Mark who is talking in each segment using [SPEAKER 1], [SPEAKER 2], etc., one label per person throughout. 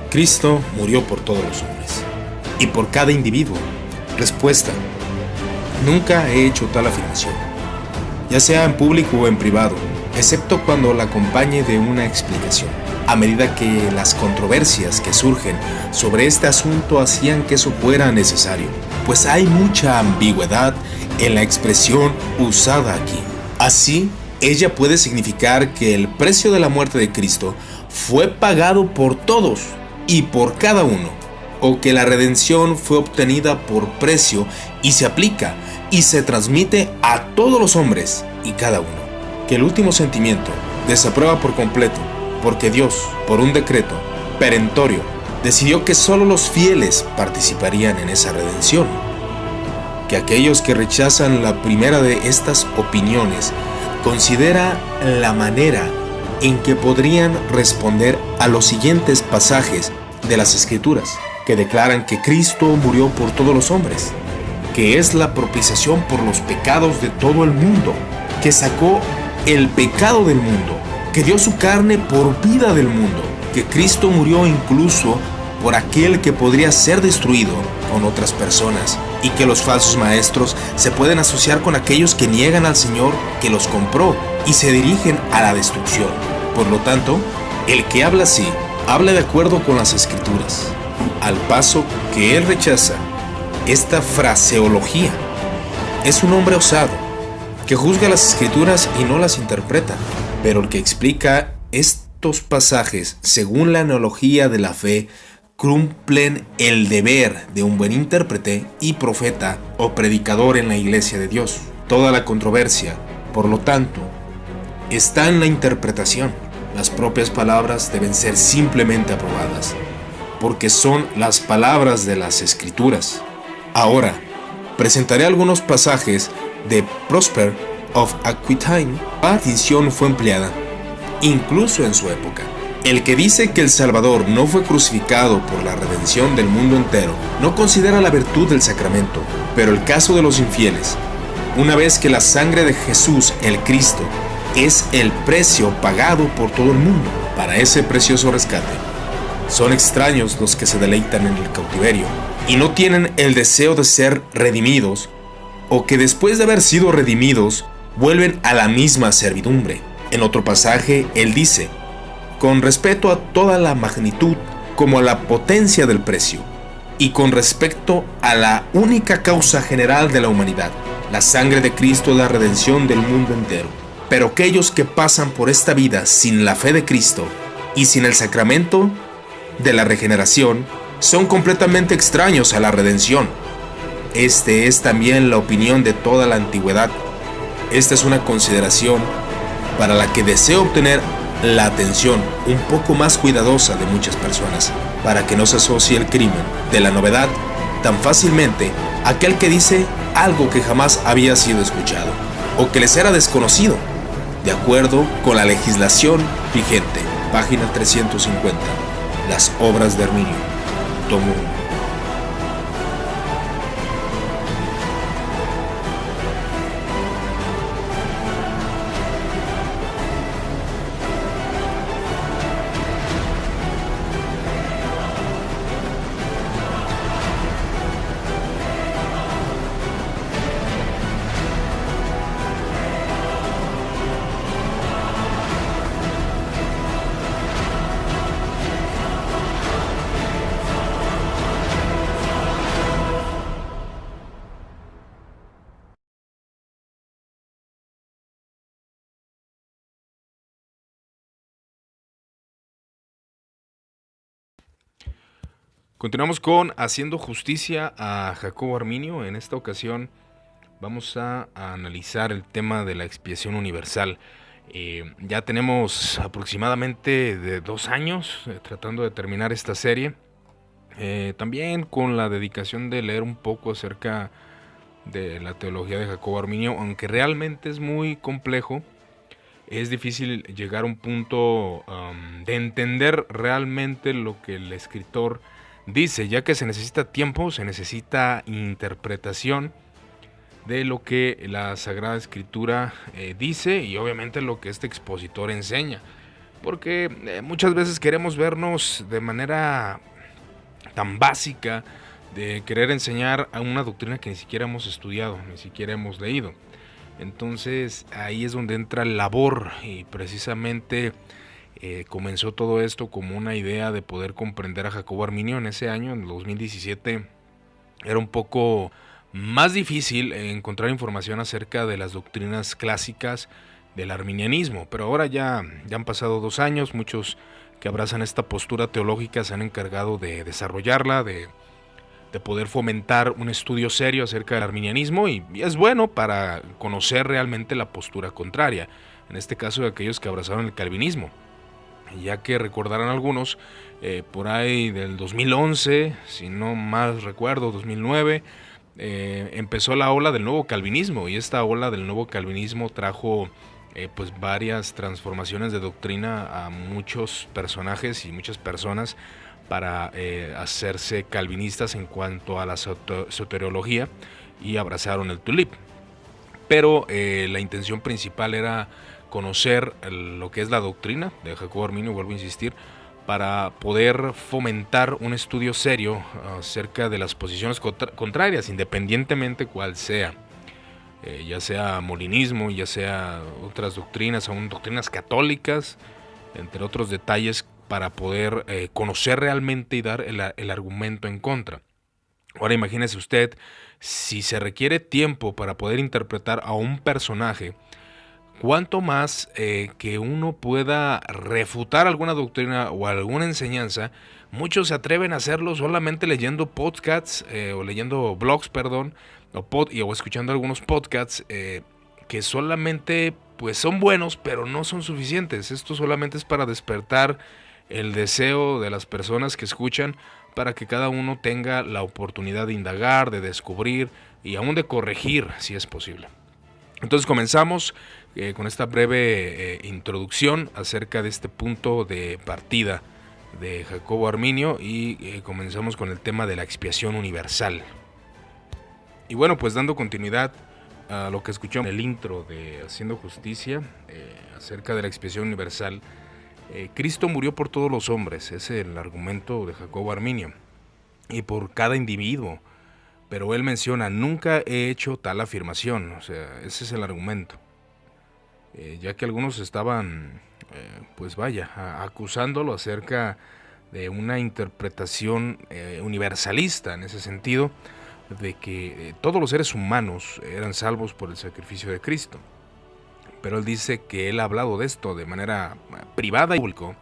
[SPEAKER 1] Cristo murió por todos los hombres y por cada individuo. Respuesta: nunca he hecho tal afirmación, ya sea en público o en privado, excepto cuando la acompañe de una explicación. A medida que las controversias que surgen sobre este asunto hacían que eso fuera necesario, pues hay mucha ambigüedad en la expresión usada aquí. Así, ella puede significar que el precio de la muerte de Cristo fue pagado por todos y por cada uno, o que la redención fue obtenida por precio y se aplica y se transmite a todos los hombres y cada uno. Que el último sentimiento desaprueba por completo, porque Dios, por un decreto perentorio, decidió que solo los fieles participarían en esa redención. Que aquellos que rechazan la primera de estas opiniones considera la manera en que podrían responder a los siguientes pasajes de las Escrituras, que declaran que Cristo murió por todos los hombres, que es la propiciación por los pecados de todo el mundo, que sacó el pecado del mundo, que dio su carne por vida del mundo, que Cristo murió incluso por aquel que podría ser destruido con otras personas, y que los falsos maestros se pueden asociar con aquellos que niegan al Señor que los compró y se dirigen a la destrucción. Por lo tanto, el que habla así, habla de acuerdo con las Escrituras, al paso que él rechaza esta fraseología. Es un hombre osado, que juzga las Escrituras y no las interpreta, pero el que explica estos pasajes según la analogía de la fe cumplen el deber de un buen intérprete y profeta o predicador en la iglesia de Dios. Toda la controversia, por lo tanto, está en la interpretación. Las propias palabras deben ser simplemente aprobadas, porque son las palabras de las Escrituras. Ahora, presentaré algunos pasajes de Prosper of Aquitaine. La distinción fue empleada, incluso en su época. El que dice que el Salvador no fue crucificado por la redención del mundo entero, no considera la virtud del sacramento, pero el caso de los infieles, una vez que la sangre de Jesús, el Cristo, es el precio pagado por todo el mundo para ese precioso rescate. Son extraños los que se deleitan en el cautiverio y no tienen el deseo de ser redimidos, o que después de haber sido redimidos vuelven a la misma servidumbre. En otro pasaje, él dice: con respeto a toda la magnitud como a la potencia del precio, y con respecto a la única causa general de la humanidad, la sangre de Cristo es la redención del mundo entero. Pero aquellos que pasan por esta vida sin la fe de Cristo y sin el sacramento de la regeneración son completamente extraños a la redención. Este es también la opinión de toda la antigüedad. Esta es una consideración para la que deseo obtener la atención un poco más cuidadosa de muchas personas, para que no se asocie el crimen de la novedad tan fácilmente a aquel que dice algo que jamás había sido escuchado o que les era desconocido, de acuerdo con la legislación vigente. Página 350. Las obras de Arminio, tomo 1. Continuamos con Haciendo Justicia a Jacobo Arminio. En esta ocasión vamos a analizar el tema de la expiación universal. Ya tenemos aproximadamente de 2 años tratando de terminar esta serie. También con la dedicación de leer un poco acerca de la teología de Jacobo Arminio, aunque realmente es muy complejo. Es difícil llegar a un punto de entender realmente lo que el escritor dice, ya que se necesita tiempo, se necesita interpretación de lo que la Sagrada Escritura dice y obviamente lo que este expositor enseña. porque muchas veces queremos vernos de manera tan básica de querer enseñar a una doctrina que ni siquiera hemos estudiado, ni siquiera hemos leído. Entonces ahí es donde entra el labor, y precisamente comenzó todo esto como una idea de poder comprender a Jacobo Arminio. En ese año, en el 2017, era un poco más difícil encontrar información acerca de las doctrinas clásicas del arminianismo, pero ahora ya han pasado 2 años. Muchos que abrazan esta postura teológica se han encargado de desarrollarla, de poder fomentar un estudio serio acerca del arminianismo, y es bueno para conocer realmente la postura contraria, en este caso de aquellos que abrazaron el calvinismo, ya que recordarán algunos, por ahí del 2011, si no más recuerdo, 2009, empezó la ola del nuevo calvinismo, y esta ola del nuevo calvinismo trajo pues varias transformaciones de doctrina a muchos personajes y muchas personas para hacerse calvinistas en cuanto a la soteriología, y abrazaron el tulip. Pero la intención principal era conocer lo que es la doctrina de Jacobo Arminio, vuelvo a insistir, para poder fomentar un estudio serio acerca de las posiciones contrarias, independientemente cuál sea, ya sea molinismo, ya sea otras doctrinas, aún doctrinas católicas, entre otros detalles, para poder conocer realmente y dar el argumento en contra. Ahora imagínese usted, si se requiere tiempo para poder interpretar a un personaje, cuánto más que uno pueda refutar alguna doctrina o alguna enseñanza. Muchos se atreven a hacerlo solamente leyendo podcasts o leyendo blogs, perdón, o escuchando algunos podcasts que solamente pues son buenos, pero no son suficientes. Esto solamente es para despertar el deseo de las personas que escuchan, para que cada uno tenga la oportunidad de indagar, de descubrir y aún de corregir si es posible. Entonces comenzamos con esta breve introducción acerca de este punto de partida de Jacobo Arminio, y comenzamos con el tema de la expiación universal. Y bueno, pues dando continuidad a lo que escuchamos en el intro de Haciendo Justicia acerca de la expiación universal, Cristo murió por todos los hombres, ese es el argumento de Jacobo Arminio, y por cada individuo. Pero él menciona, nunca he hecho tal afirmación, o sea, ese es el argumento. Ya que algunos estaban, acusándolo acerca de una interpretación universalista, en ese sentido, de que todos los seres humanos eran salvos por el sacrificio de Cristo. Pero él dice que él ha hablado de esto de manera privada y pública,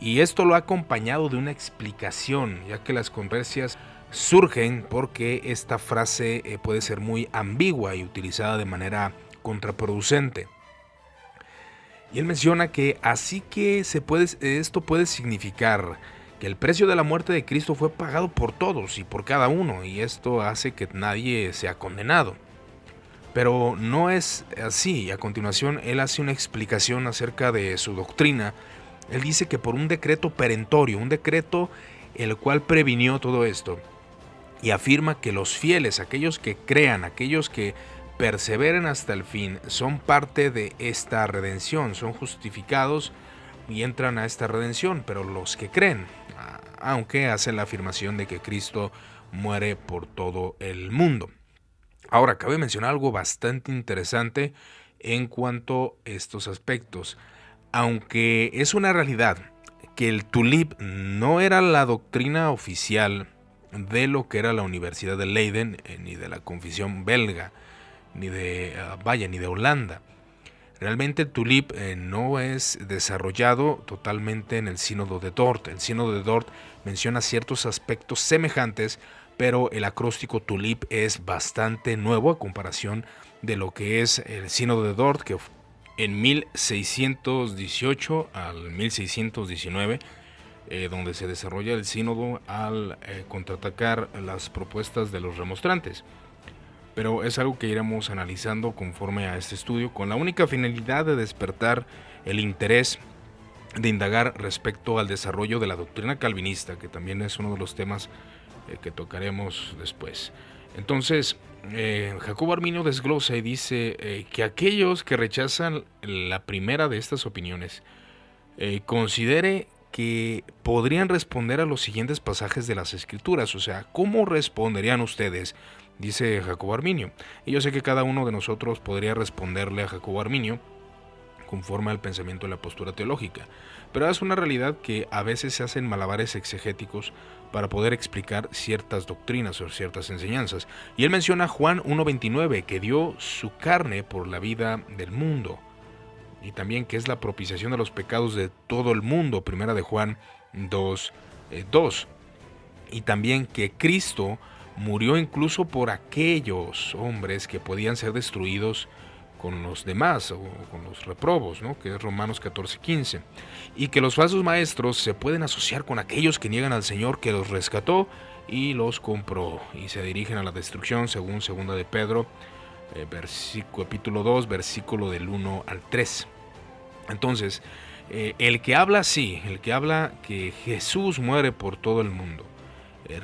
[SPEAKER 1] y esto lo ha acompañado de una explicación, ya que las controversias surgen porque esta frase puede ser muy ambigua y utilizada de manera contraproducente. Y él menciona que así que esto puede significar que el precio de la muerte de Cristo fue pagado por todos y por cada uno, y esto hace que nadie sea condenado. Pero no es así, y a continuación él hace una explicación acerca de su doctrina. Él dice que por un decreto perentorio, un decreto el cual previnió todo esto, y afirma que los fieles, aquellos que crean, aquellos que perseveren hasta el fin, son parte de esta redención, son justificados y entran a esta redención, pero los que creen, aunque hacen la afirmación de que Cristo muere por todo el mundo. Ahora, cabe mencionar algo bastante interesante en cuanto a estos aspectos. Aunque es una realidad que el tulip no era la doctrina oficial de lo que era la Universidad de Leiden, ni de la Confesión belga, ni de Holanda. Realmente el tulip no es desarrollado totalmente en el Sínodo de Dort. El Sínodo de Dort menciona ciertos aspectos semejantes, pero el acróstico tulip es bastante nuevo a comparación de lo que es el Sínodo de Dort, que en 1618 al 1619, donde se desarrolla el sínodo al contraatacar las propuestas de los remonstrantes. Pero es algo que iremos analizando conforme a este estudio, con la única finalidad de despertar el interés de indagar respecto al desarrollo de la doctrina calvinista, que también es uno de los temas que tocaremos después. Entonces, Jacobo Arminio desglosa y dice que aquellos que rechazan la primera de estas opiniones
[SPEAKER 2] considere que podrían responder a los siguientes pasajes de las Escrituras. O sea, ¿cómo responderían ustedes? Dice Jacobo Arminio. Y yo sé que cada uno de nosotros podría responderle a Jacobo Arminio conforme al pensamiento de la postura teológica. Pero es una realidad que a veces se hacen malabares exegéticos para poder explicar ciertas doctrinas o ciertas enseñanzas. Y él menciona Juan 1:29, que dio su carne por la vida del mundo. Y también que es la propiciación de los pecados de todo el mundo, primera de Juan 2:2. Y también que Cristo murió incluso por aquellos hombres que podían ser destruidos con los demás o con los reprobos, ¿no? Que es Romanos 14:15. Y que los falsos maestros se pueden asociar con aquellos que niegan al Señor que los rescató y los compró y se dirigen a la destrucción, según 2 de Pedro, capítulo 2, versículo del 1 al 3. Entonces, el que habla así, el que habla que Jesús muere por todo el mundo,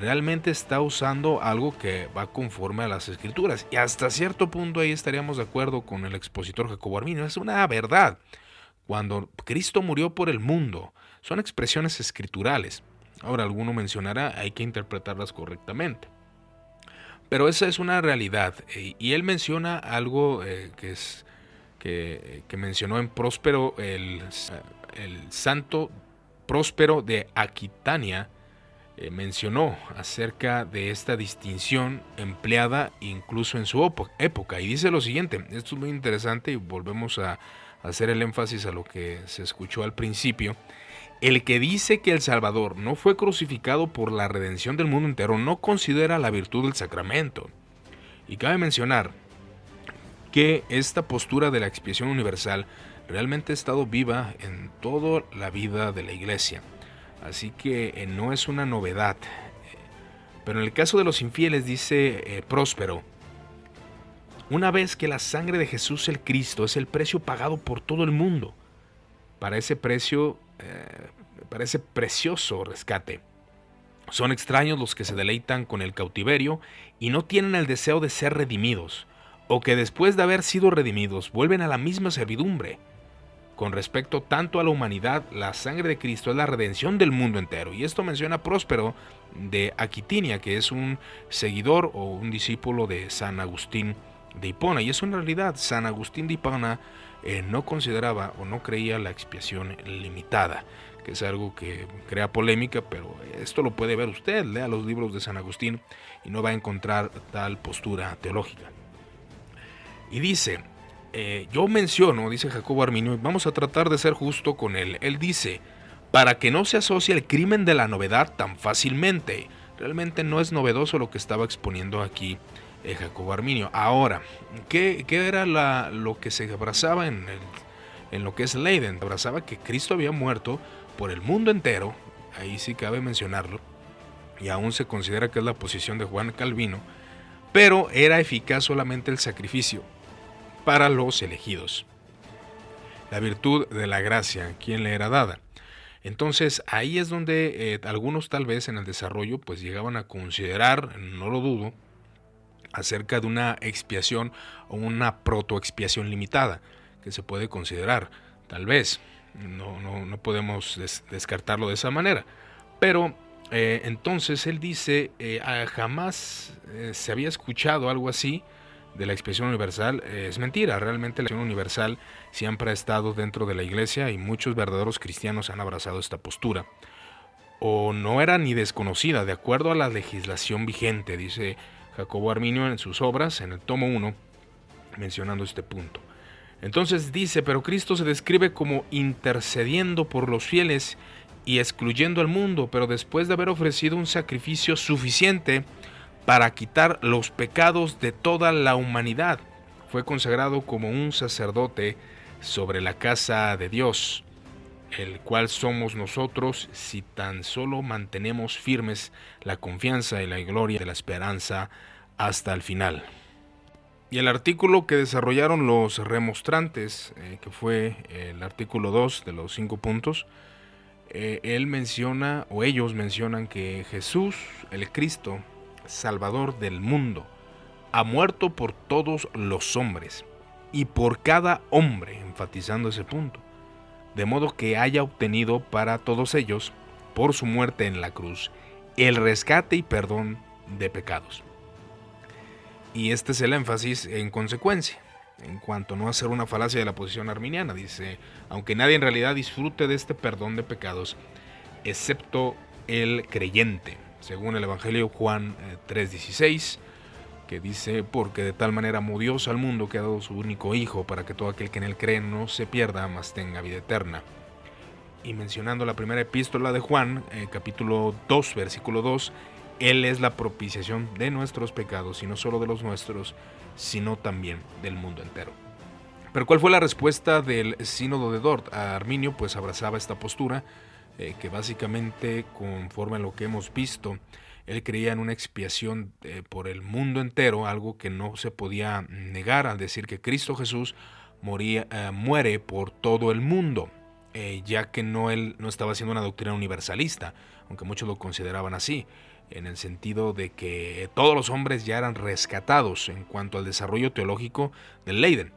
[SPEAKER 2] realmente está usando algo que va conforme a las Escrituras. Y hasta cierto punto ahí estaríamos de acuerdo con el expositor Jacobo Arminio. Es una verdad. Cuando Cristo murió por el mundo, son expresiones escriturales. Ahora, alguno mencionará, hay que interpretarlas correctamente. Pero esa es una realidad. Y él menciona algo que mencionó en Próspero, el santo Próspero de Aquitania, mencionó acerca de esta distinción empleada incluso en su época. Y dice lo siguiente, esto es muy interesante y volvemos a hacer el énfasis a lo que se escuchó al principio. El que dice que el Salvador no fue crucificado por la redención del mundo entero no considera la virtud del sacramento. Y cabe mencionar que esta postura de la expiación universal realmente ha estado viva en toda la vida de la Iglesia. Así que no es una novedad. Pero en el caso de los infieles, dice Próspero, una vez que la sangre de Jesús el Cristo es el precio pagado por todo el mundo, para ese precio, para ese precioso rescate, son extraños los que se deleitan con el cautiverio y no tienen el deseo de ser redimidos, o que después de haber sido redimidos vuelven a la misma servidumbre. Con respecto tanto a la humanidad, la sangre de Cristo es la redención del mundo entero. Y esto menciona Próspero de Aquitania, que es un seguidor o un discípulo de San Agustín de Hipona. Y es una realidad, San Agustín de Hipona no consideraba o no creía la expiación limitada, que es algo que crea polémica, pero esto lo puede ver usted, lea los libros de San Agustín y no va a encontrar tal postura teológica. Y dice... yo menciono, dice Jacobo Arminio, vamos a tratar de ser justo con él. Él dice, para que no se asocie el crimen de la novedad tan fácilmente. Realmente no es novedoso lo que estaba exponiendo aquí Jacobo Arminio. Ahora, ¿qué era lo que se abrazaba en lo que es Leiden? Abrazaba que Cristo había muerto por el mundo entero, ahí sí cabe mencionarlo, y aún se considera que es la posición de Juan Calvino, pero era eficaz solamente el sacrificio para los elegidos. La virtud de la gracia, ¿quién le era dada? Entonces ahí es donde algunos tal vez en el desarrollo pues llegaban a considerar, no lo dudo, acerca de una expiación o una protoexpiación limitada, que se puede considerar, tal vez, no podemos descartarlo de esa manera, pero entonces él dice, jamás se había escuchado algo así de la expiación universal. Es mentira, realmente la expiación universal siempre ha estado dentro de la Iglesia y muchos verdaderos cristianos han abrazado esta postura. O no era ni desconocida, de acuerdo a la legislación vigente, dice Jacobo Arminio en sus obras, en el tomo 1, mencionando este punto. Entonces dice, pero Cristo se describe como intercediendo por los fieles y excluyendo al mundo, pero después de haber ofrecido un sacrificio suficiente para quitar los pecados de toda la humanidad. Fue consagrado como un sacerdote sobre la casa de Dios, el cual somos nosotros si tan solo mantenemos firmes la confianza y la gloria de la esperanza hasta el final. Y el artículo que desarrollaron los remonstrantes, que fue el artículo 2 de los 5 puntos, él menciona, o ellos mencionan que Jesús, el Cristo, Salvador del mundo, ha muerto por todos los hombres y por cada hombre, enfatizando ese punto, de modo que haya obtenido para todos ellos, por su muerte en la cruz, el rescate y perdón de pecados. Y este es el énfasis en consecuencia, en cuanto a no hacer una falacia de la posición arminiana. Dice, aunque nadie en realidad disfrute de este perdón de pecados, excepto el creyente, según el Evangelio Juan 3:16, que dice, porque de tal manera amó Dios al mundo que ha dado su único Hijo, para que todo aquel que en él cree no se pierda, mas tenga vida eterna. Y mencionando la primera epístola de Juan, capítulo 2, versículo 2, Él es la propiciación de nuestros pecados, y no solo de los nuestros, sino también del mundo entero. Pero ¿cuál fue la respuesta del sínodo de Dort? A Arminio pues abrazaba esta postura, que básicamente, conforme a lo que hemos visto, él creía en una expiación por el mundo entero, algo que no se podía negar al decir que Cristo Jesús muere por todo el mundo, ya que él no estaba haciendo una doctrina universalista, aunque muchos lo consideraban así, en el sentido de que todos los hombres ya eran rescatados en cuanto al desarrollo teológico del Leiden.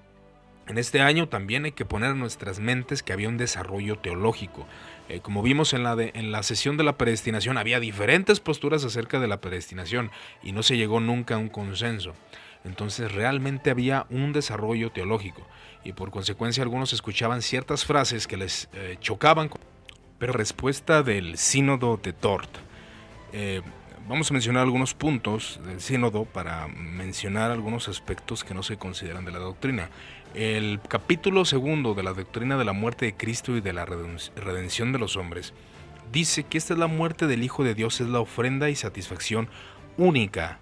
[SPEAKER 2] En este año también hay que poner en nuestras mentes que había un desarrollo teológico. Como vimos en la sesión de la predestinación, había diferentes posturas acerca de la predestinación y no se llegó nunca a un consenso. Entonces realmente había un desarrollo teológico y por consecuencia algunos escuchaban ciertas frases que les chocaban. Pero respuesta del sínodo de Dort. Vamos a mencionar algunos puntos del sínodo para mencionar algunos aspectos que no se consideran de la doctrina. El capítulo 2 de la doctrina de la muerte de Cristo y de la redención de los hombres dice que esta es la muerte del Hijo de Dios, es la ofrenda y satisfacción única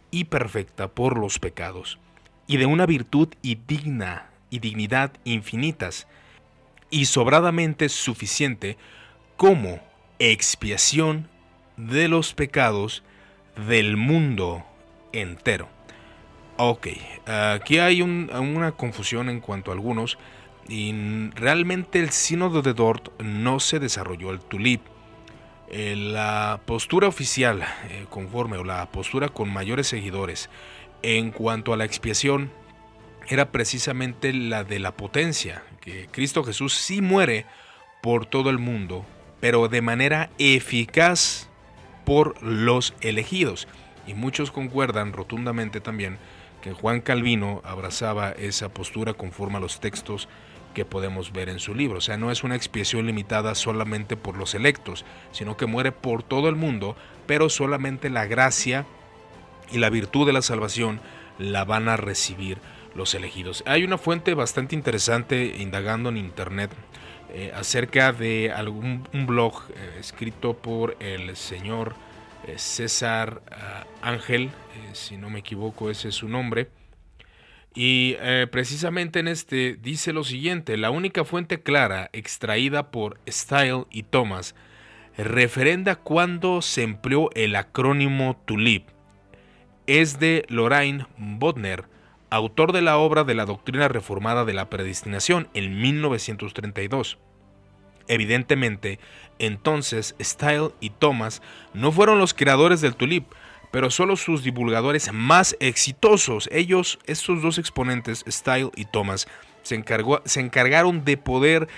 [SPEAKER 2] y perfecta por los pecados, y de una virtud y dignidad infinitas, y sobradamente suficiente como expiación de los pecados del mundo entero. Ok, aquí hay una confusión en cuanto a algunos, y realmente el sínodo de Dort no se desarrolló el tulip. La postura oficial, conforme, o la postura con mayores seguidores en cuanto a la expiación, era precisamente la de la potencia, que Cristo Jesús sí muere por todo el mundo, pero de manera eficaz por los elegidos. Y muchos concuerdan rotundamente también que Juan Calvino abrazaba esa postura conforme a los textos que podemos ver en su libro. O sea, no es una expiación limitada solamente por los electos, sino que muere por todo el mundo, pero solamente la gracia y la virtud de la salvación la van a recibir los elegidos. Hay una fuente bastante interesante indagando en internet acerca de un blog escrito por el señor César Ángel, si no me equivoco ese es su nombre, y precisamente en este dice lo siguiente: la única fuente clara extraída por Style y Thomas referenda cuando se empleó el acrónimo TULIP es de Loraine Bodmer, autor de la obra de la doctrina reformada de la predestinación en 1932. Evidentemente, entonces Style y Thomas no fueron los creadores del tulip, pero solo sus divulgadores más exitosos. Estos dos exponentes, Style y Thomas, se encargaron de poder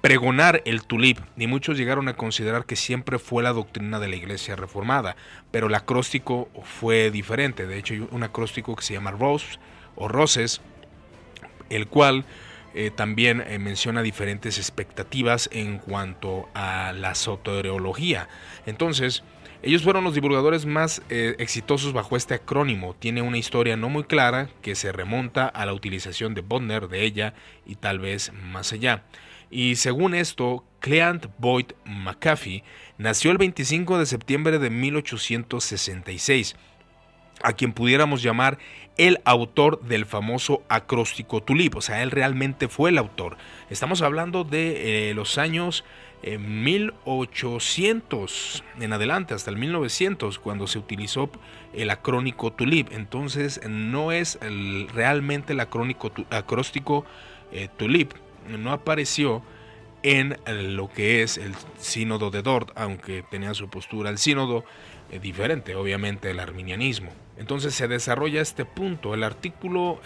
[SPEAKER 2] pregonar el tulip, y muchos llegaron a considerar que siempre fue la doctrina de la Iglesia Reformada, pero el acróstico fue diferente. De hecho, hay un acróstico que se llama Roses, el cual también menciona diferentes expectativas en cuanto a la soteriología. Entonces, ellos fueron los divulgadores más exitosos bajo este acrónimo. Tiene una historia no muy clara que se remonta a la utilización de Bodmer de ella y tal vez más allá. Y según esto, Cleant Boyd McAfee nació el 25 de septiembre de 1866, a quien pudiéramos llamar el autor del famoso acróstico tulip. O sea, él realmente fue el autor. Estamos hablando de los años 1800 en adelante, hasta el 1900, cuando se utilizó el acróstico tulip. Entonces no es realmente el acróstico tulip, no apareció en lo que es el sínodo de Dort, aunque tenía su postura el sínodo diferente, obviamente, del arminianismo. Entonces se desarrolla este punto. El artículo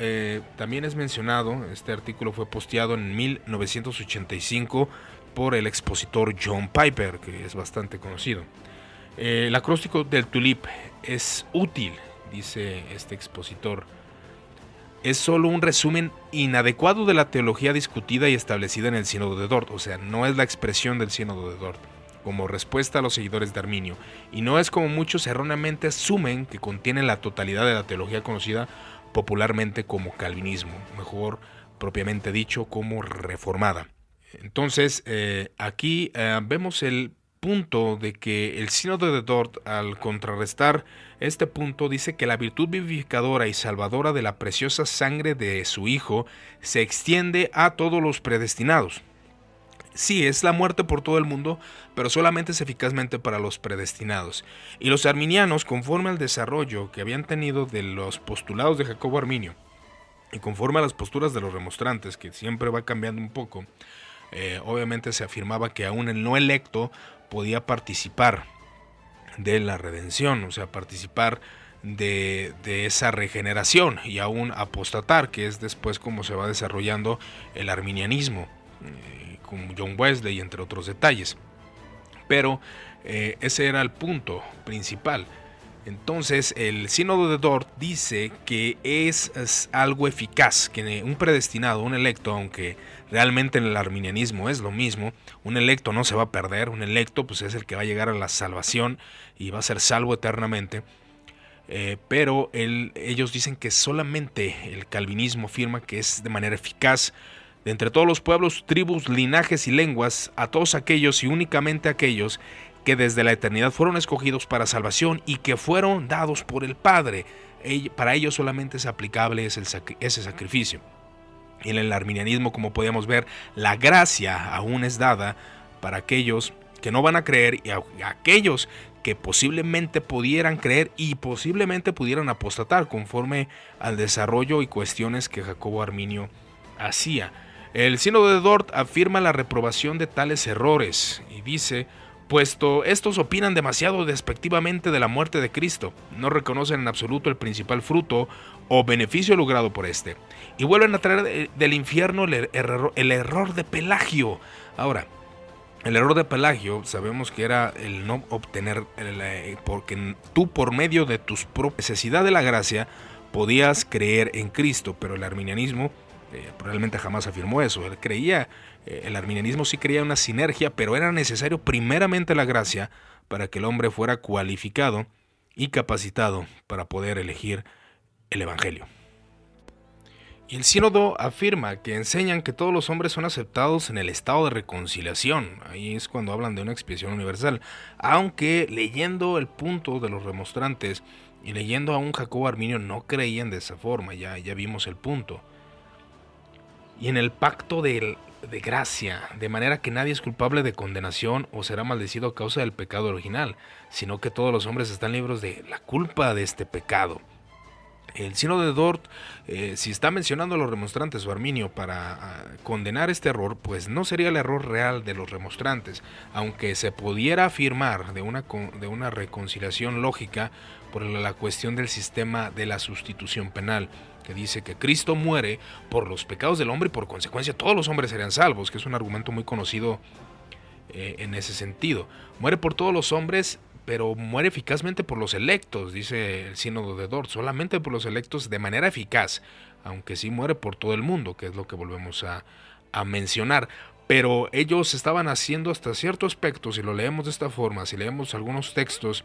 [SPEAKER 2] también es mencionado. Este artículo fue posteado en 1985 por el expositor John Piper, que es bastante conocido. El acróstico del tulip es útil, dice este expositor. Es solo un resumen inadecuado de la teología discutida y establecida en el sínodo de Dort. O sea, no es la expresión del sínodo de Dort como respuesta a los seguidores de Arminio, y no es como muchos erróneamente asumen que contiene la totalidad de la teología conocida popularmente como calvinismo, mejor propiamente dicho como reformada. Entonces, aquí vemos el punto de que el sínodo de Dort, al contrarrestar este punto, dice que la virtud vivificadora y salvadora de la preciosa sangre de su Hijo se extiende a todos los predestinados. Sí, es la muerte por todo el mundo, pero solamente es eficazmente para los predestinados. Y los arminianos, conforme al desarrollo que habían tenido de los postulados de Jacobo Arminio, y conforme a las posturas de los remonstrantes, que siempre va cambiando un poco, obviamente se afirmaba que aún el no electo podía participar de la redención, o sea, participar de esa regeneración y aún apostatar, que es después como se va desarrollando el arminianismo, con John Wesley, entre otros detalles. Pero ese era el punto principal. Entonces el sínodo de Dort dice que es algo eficaz, que un predestinado, un electo, aunque realmente en el arminianismo es lo mismo, un electo no se va a perder, un electo pues es el que va a llegar a la salvación y va a ser salvo eternamente. Pero ellos dicen que solamente el calvinismo afirma que es de manera eficaz de entre todos los pueblos, tribus, linajes y lenguas, a todos aquellos y únicamente aquellos que desde la eternidad fueron escogidos para salvación y que fueron dados por el Padre. Para ellos solamente es aplicable ese sacrificio. Y en el arminianismo, como podíamos ver, la gracia aún es dada para aquellos que no van a creer y a aquellos que posiblemente pudieran creer y posiblemente pudieran apostatar conforme al desarrollo y cuestiones que Jacobo Arminio hacía. El sínodo de Dort afirma la reprobación de tales errores y dice: puesto estos opinan demasiado despectivamente de la muerte de Cristo, no reconocen en absoluto el principal fruto o beneficio logrado por este, y vuelven a traer del infierno el error de Pelagio. Ahora, el error de Pelagio sabemos que era el no obtener, porque tú por medio de tus propias necesidad de la gracia podías creer en Cristo, pero el arminianismo probablemente jamás afirmó eso. El arminianismo sí creía una sinergia, pero era necesario primeramente la gracia para que el hombre fuera cualificado y capacitado para poder elegir el evangelio. Y el sínodo afirma que enseñan que todos los hombres son aceptados en el estado de reconciliación. Ahí es cuando hablan de una expiación universal, aunque leyendo el punto de los remonstrantes y leyendo a un Jacobo Arminio no creían de esa forma. Ya vimos el punto. Y en el pacto de gracia, de manera que nadie es culpable de condenación o será maldecido a causa del pecado original, sino que todos los hombres están libres de la culpa de este pecado. El sínodo de Dort, si está mencionando a los remonstrantes o Arminio para condenar este error, pues no sería el error real de los remonstrantes, aunque se pudiera afirmar de una reconciliación lógica por la cuestión del sistema de la sustitución penal, que dice que Cristo muere por los pecados del hombre y por consecuencia todos los hombres serían salvos, que es un argumento muy conocido en ese sentido. Muere por todos los hombres, pero muere eficazmente por los electos, dice el sínodo de Dort, solamente por los electos de manera eficaz, aunque sí muere por todo el mundo, que es lo que volvemos a mencionar. Pero ellos estaban haciendo hasta cierto aspecto, si lo leemos de esta forma, si leemos algunos textos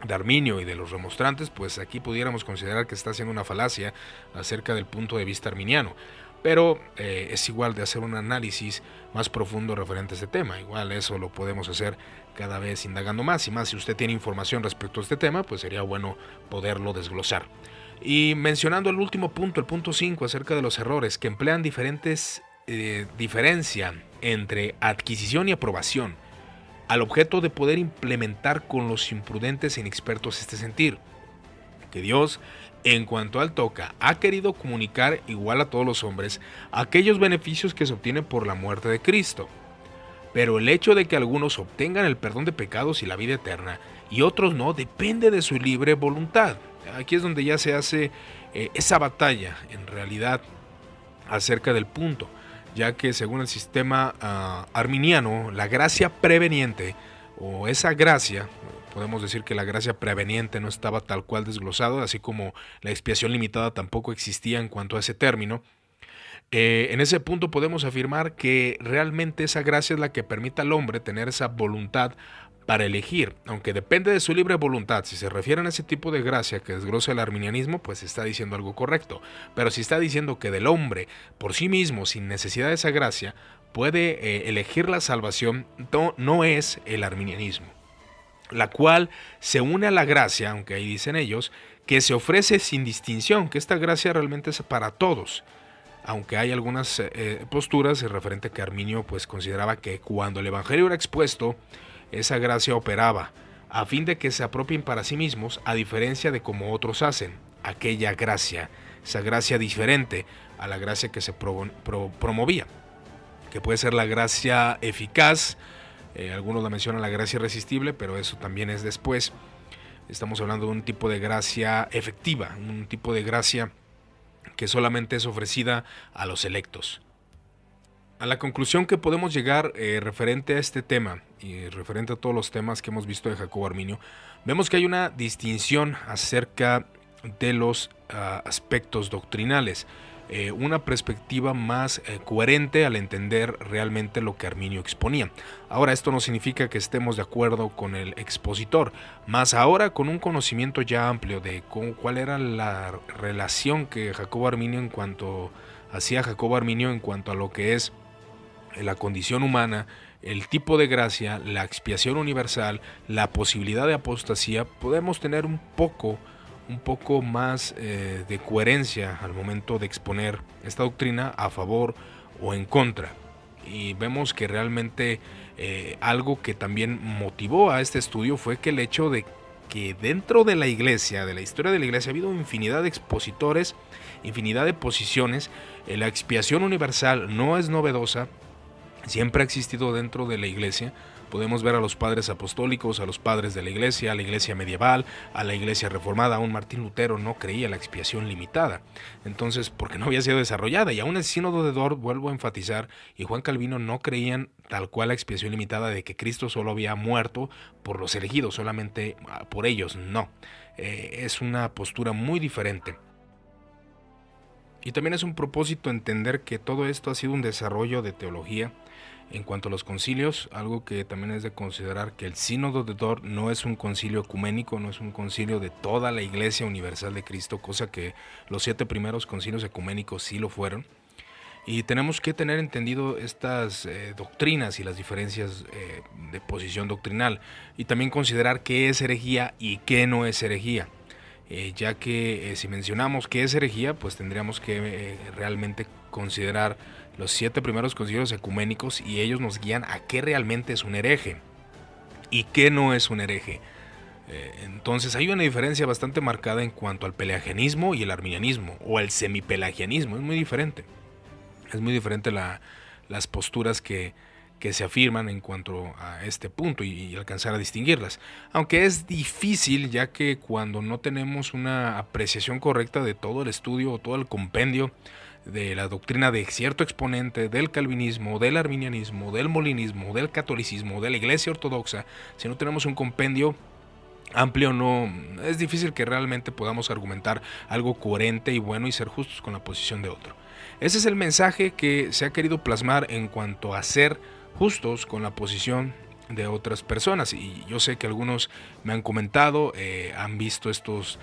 [SPEAKER 2] de Arminio y de los remonstrantes, pues aquí pudiéramos considerar que está haciendo una falacia acerca del punto de vista arminiano. Pero es igual de hacer un análisis más profundo referente a este tema. Igual eso lo podemos hacer cada vez indagando más, y más si usted tiene información respecto a este tema, pues sería bueno poderlo desglosar. Y mencionando el último punto, el punto 5, acerca de los errores que emplean diferencia entre adquisición y aprobación, al objeto de poder implementar con los imprudentes e inexpertos este sentir, que Dios, en cuanto al toca, ha querido comunicar igual a todos los hombres aquellos beneficios que se obtienen por la muerte de Cristo. Pero el hecho de que algunos obtengan el perdón de pecados y la vida eterna y otros no, depende de su libre voluntad. Aquí es donde ya se hace esa batalla, en realidad, acerca del punto, ya que según el sistema arminiano, la gracia preveniente, o esa gracia, podemos decir que la gracia preveniente no estaba tal cual desglosado, así como la expiación limitada tampoco existía en cuanto a ese término. En ese punto podemos afirmar que realmente esa gracia es la que permite al hombre tener esa voluntad para elegir, aunque depende de su libre voluntad. Si se refieren a ese tipo de gracia que desglosa el arminianismo, pues está diciendo algo correcto. Pero si está diciendo que del hombre por sí mismo, sin necesidad de esa gracia, puede elegir la salvación, no es el arminianismo, la cual se une a la gracia, aunque ahí dicen ellos, que se ofrece sin distinción, que esta gracia realmente es para todos. Aunque hay algunas posturas referente a que Arminio pues consideraba que cuando el evangelio era expuesto, esa gracia operaba a fin de que se apropien para sí mismos, a diferencia de como otros hacen aquella gracia, esa gracia diferente a la gracia que se promovía, que puede ser la gracia eficaz. Algunos la mencionan la gracia irresistible, pero eso también es después. Estamos hablando de un tipo de gracia efectiva, un tipo de gracia que solamente es ofrecida a los electos. A la conclusión que podemos llegar referente a este tema y referente a todos los temas que hemos visto de Jacobo Arminio, vemos que hay una distinción acerca de los aspectos doctrinales, una perspectiva más coherente al entender realmente lo que Arminio exponía. Ahora, esto no significa que estemos de acuerdo con el expositor, más ahora con un conocimiento ya amplio de cuál era la relación que Jacobo Arminio en cuanto a lo que es la condición humana, el tipo de gracia, la expiación universal, la posibilidad de apostasía, podemos tener un poco más de coherencia al momento de exponer esta doctrina a favor o en contra. Y vemos que realmente algo que también motivó a este estudio fue que el hecho de que dentro de la iglesia, de la historia de la iglesia, ha habido infinidad de expositores, infinidad de posiciones. La expiación universal no es novedosa, siempre ha existido dentro de la iglesia. Podemos ver a los padres apostólicos, a los padres de la iglesia medieval, a la iglesia reformada. Aún Martín Lutero no creía la expiación limitada, entonces porque no había sido desarrollada, y aún el sínodo de Dort, vuelvo a enfatizar, y Juan Calvino no creían tal cual la expiación limitada, de que Cristo solo había muerto por los elegidos, solamente por ellos. No, es una postura muy diferente. Y también es un propósito entender que todo esto ha sido un desarrollo de teología. En cuanto a los concilios, algo que también es de considerar, que el sínodo de Dort no es un concilio ecuménico, no es un concilio de toda la Iglesia Universal de Cristo, cosa que los 7 primeros concilios ecuménicos sí lo fueron. Y tenemos que tener entendido estas doctrinas y las diferencias de posición doctrinal, y también considerar qué es herejía y qué no es herejía. Ya que si mencionamos qué es herejía, pues tendríamos que realmente considerar los 7 primeros concilios ecuménicos, y ellos nos guían a qué realmente es un hereje y qué no es un hereje. Entonces hay una diferencia bastante marcada en cuanto al pelagianismo y el arminianismo, o el semipelagianismo. Es muy diferente. Es muy diferente las posturas que se afirman en cuanto a este punto, y alcanzar a distinguirlas. Aunque es difícil, ya que cuando no tenemos una apreciación correcta de todo el estudio o todo el compendio de la doctrina de cierto exponente del calvinismo, del arminianismo, del molinismo, del catolicismo, de la iglesia ortodoxa, si no tenemos un compendio amplio, no es difícil que realmente podamos argumentar algo coherente y bueno y ser justos con la posición de otro. Ese es el mensaje que se ha querido plasmar en cuanto a ser justos con la posición de otras personas. Y yo sé que algunos me han comentado, han visto estos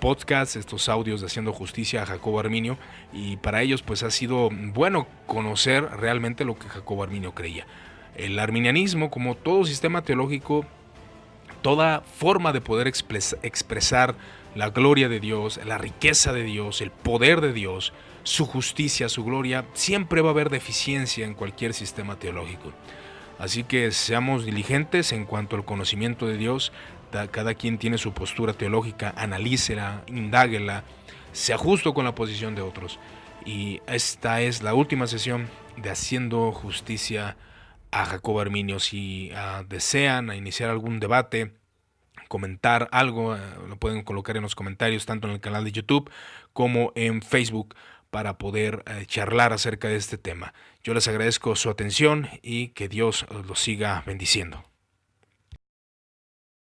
[SPEAKER 2] podcasts, estos audios de Haciendo Justicia a Jacobo Arminio, y para ellos pues ha sido bueno conocer realmente lo que Jacobo Arminio creía. El arminianismo, como todo sistema teológico, toda forma de poder expresar la gloria de Dios, la riqueza de Dios, el poder de Dios, su justicia, su gloria, siempre va a haber deficiencia en cualquier sistema teológico. Así que seamos diligentes en cuanto al conocimiento de Dios. Cada quien tiene su postura teológica, analícela, indáguela, sea justo con la posición de otros. Y esta es la última sesión de Haciendo Justicia a Jacobo Arminio. Si desean iniciar algún debate, comentar algo, lo pueden colocar en los comentarios tanto en el canal de YouTube como en Facebook para poder charlar acerca de este tema. Yo les agradezco su atención y que Dios los siga bendiciendo.